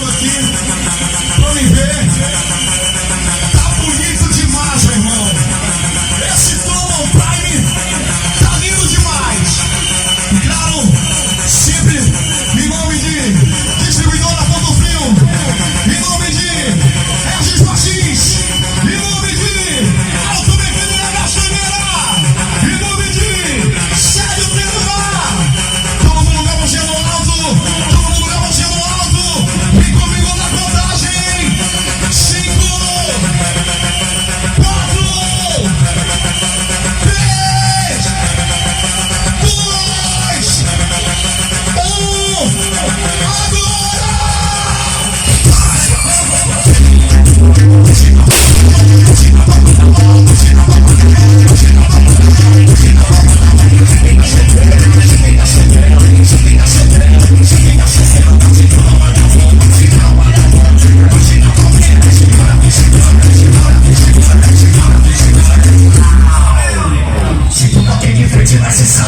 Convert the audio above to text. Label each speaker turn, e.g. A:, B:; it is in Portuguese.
A: lado aqui pra me ver. Tá bonito demais, meu irmão. Esse Tom Prime tá lindo demais. Claro, sempre em nome de distribuidora Ponto Frio, em nome de Regis Martins, em nome de Alto Mecânica Gastaneira, em nome de Sérgio Peruá. Todo mundo leva o gelo alto, todo mundo leva o gelo alto. Vem comigo na contagem. 5, 4, 3, 2, 1. Agora!